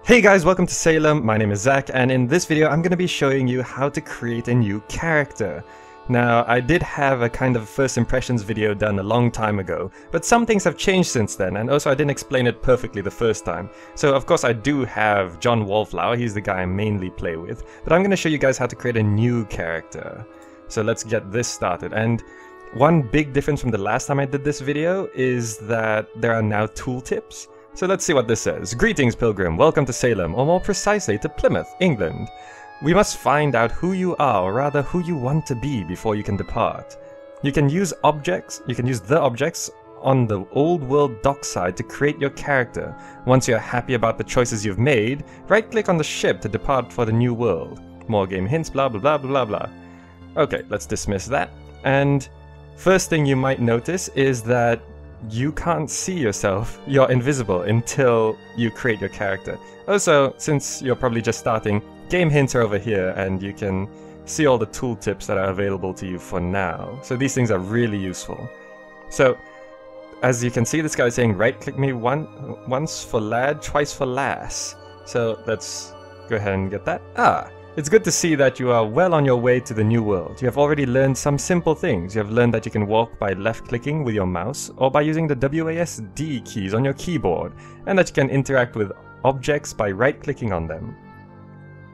Hey guys, welcome to Salem. My name is Zach, and in this video I'm going to be showing you how to create a new character. Now, I did have a kind of first impressions video done a long time ago, but some things have changed since then, and also I didn't explain it perfectly the first time. So of course I do have John Wallflower, he's the guy I mainly play with, but I'm going to show you guys how to create a new character. So let's get this started. And one big difference from the last time I did this video is that there are now tooltips. So let's see what this says. Greetings, Pilgrim. Welcome to Salem, or more precisely to Plymouth, England. We must find out who you are, or rather who you want to be before you can depart. You can use the objects on the old world dockside to create your character. Once you're happy about the choices you've made, right-click on the ship to depart for the new world. More game hints, blah blah blah blah blah. Okay, let's dismiss that. And first thing you might notice is that you can't see yourself. You're invisible until you create your character. Also, since you're probably just starting, game hints are over here and you can see all the tooltips that are available to you for now. So these things are really useful. So, as you can see, this guy is saying right click me once for lad, twice for lass. So let's go ahead and get that. It's good to see that you are well on your way to the new world. You have already learned some simple things. You have learned that you can walk by left-clicking with your mouse or by using the WASD keys on your keyboard, and that you can interact with objects by right-clicking on them.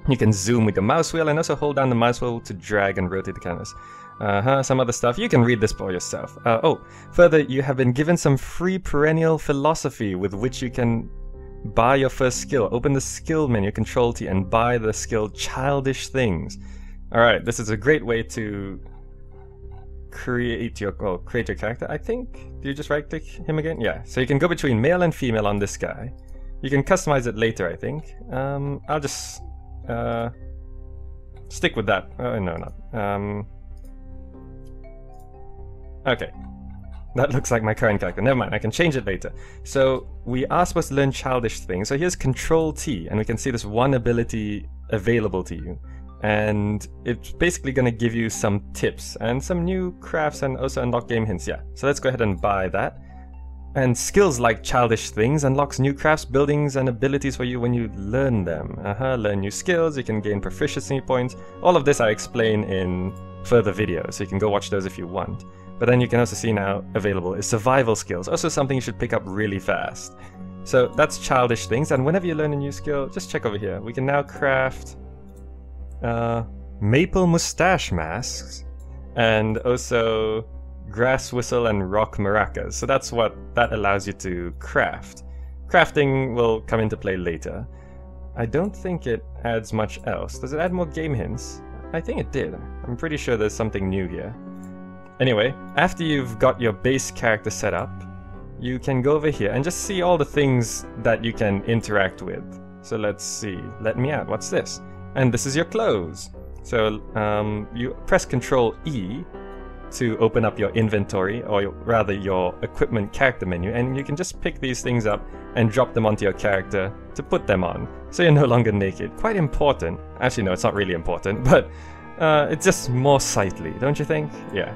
You can zoom with the mouse wheel and also hold down the mouse wheel to drag and rotate the canvas. Some other stuff. You can read this for yourself. Further, you have been given some free perennial philosophy with which you can buy your first skill. Open the skill menu, Control T, and buy the skill Childish Things. Alright, this is a great way to create your character, I think. Do you just right click him again? Yeah, so you can go between male and female on this guy. You can customize it later, I think. I'll just stick with that. No, not. Okay. That looks like my current character. Never mind, I can change it later. So we are supposed to learn Childish Things. So here's Control T, and we can see this one ability available to you. And it's basically going to give you some tips and some new crafts and also unlock game hints. Yeah, so let's go ahead and buy that. And skills like Childish Things unlocks new crafts, buildings, and abilities for you when you learn them. Learn new skills, you can gain proficiency points. All of this I explain in further videos, so you can go watch those if you want. But then you can also see now available is survival skills, also something you should pick up really fast. So that's Childish Things, and whenever you learn a new skill, just check over here. We can now craft maple mustache masks, and also grass whistle and rock maracas. So that's what that allows you to craft. Crafting will come into play later. I don't think it adds much else. Does it add more game hints? I think it did. I'm pretty sure there's something new here. Anyway, after you've got your base character set up, you can go over here and just see all the things that you can interact with. So let's see, let me out, what's this? And this is your clothes. So you press Control E to open up your inventory, or rather your equipment character menu, and you can just pick these things up and drop them onto your character to put them on. So you're no longer naked. Quite important. Actually no, it's not really important, but it's just more sightly, don't you think? Yeah.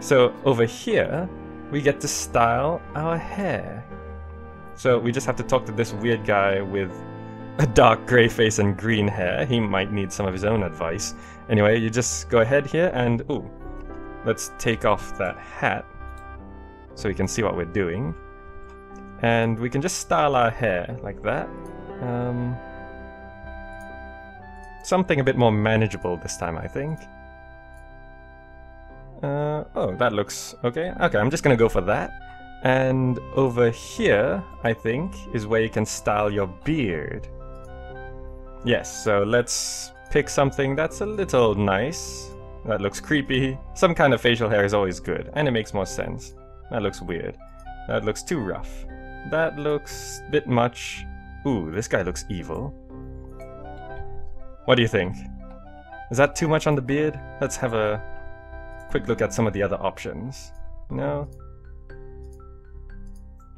So over here, we get to style our hair. So we just have to talk to this weird guy with a dark grey face and green hair. He might need some of his own advice. Anyway, you just go ahead here and, let's take off that hat so we can see what we're doing. And we can just style our hair like that. Something a bit more manageable this time, I think. That looks okay. Okay, I'm just gonna go for that. And over here, I think, is where you can style your beard. Yes, so let's pick something that's a little nice. That looks creepy. Some kind of facial hair is always good, and it makes more sense. That looks weird. That looks too rough. That looks a bit much. Ooh, this guy looks evil. What do you think? Is that too much on the beard? Let's have a quick look at some of the other options. No?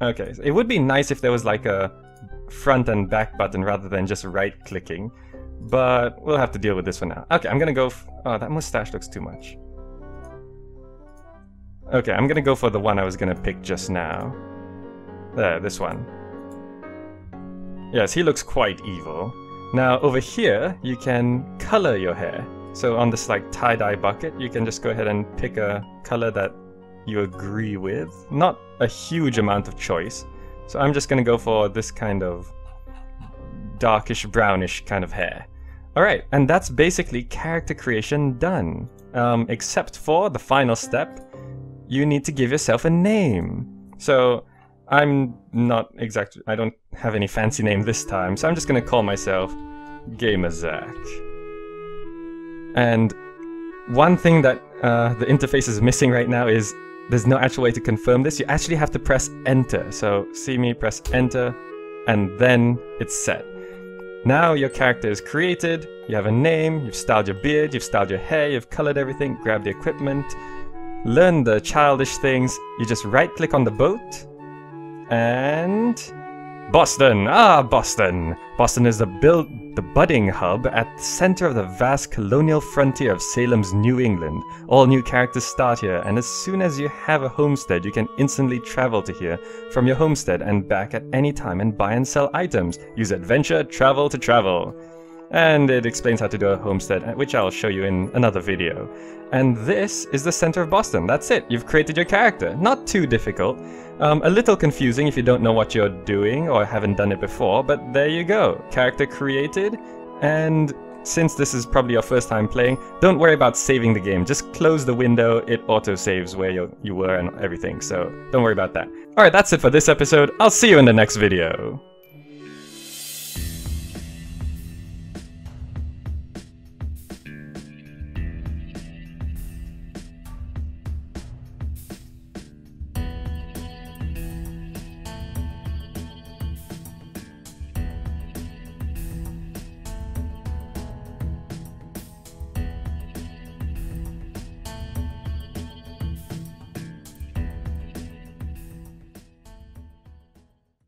Okay, so it would be nice if there was like a front and back button rather than just right clicking, but we'll have to deal with this for now. Okay, I'm gonna go oh, that mustache looks too much. Okay, I'm gonna go for the one I was gonna pick just now. There, this one. Yes, he looks quite evil. Now over here, you can color your hair. So on this like tie-dye bucket, you can just go ahead and pick a color that you agree with. Not a huge amount of choice. So I'm just gonna go for this kind of darkish brownish kind of hair. Alright, and that's basically character creation done. Except for the final step, you need to give yourself a name. So I'm not exactly, I don't have any fancy name this time, so I'm just gonna call myself GamerZakh. And one thing that the interface is missing right now is there's no actual way to confirm this. You actually have to press enter. So see me press enter, and then it's set. Now your character is created, you have a name, you've styled your beard, you've styled your hair, you've colored everything, grabbed the equipment, learn the childish things. You just right click on the boat, and Boston! Ah, Boston! Boston is the budding hub at the center of the vast colonial frontier of Salem's New England. All new characters start here, and as soon as you have a homestead, you can instantly travel to here from your homestead and back at any time and buy and sell items. Use adventure, travel to travel. And it explains how to do a homestead, which I'll show you in another video. And this is the center of Boston. That's it. You've created your character. Not too difficult. A little confusing if you don't know what you're doing or haven't done it before, but there you go. Character created, and since this is probably your first time playing, don't worry about saving the game. Just close the window, it auto-saves where you were and everything, so don't worry about that. Alright, that's it for this episode. I'll see you in the next video.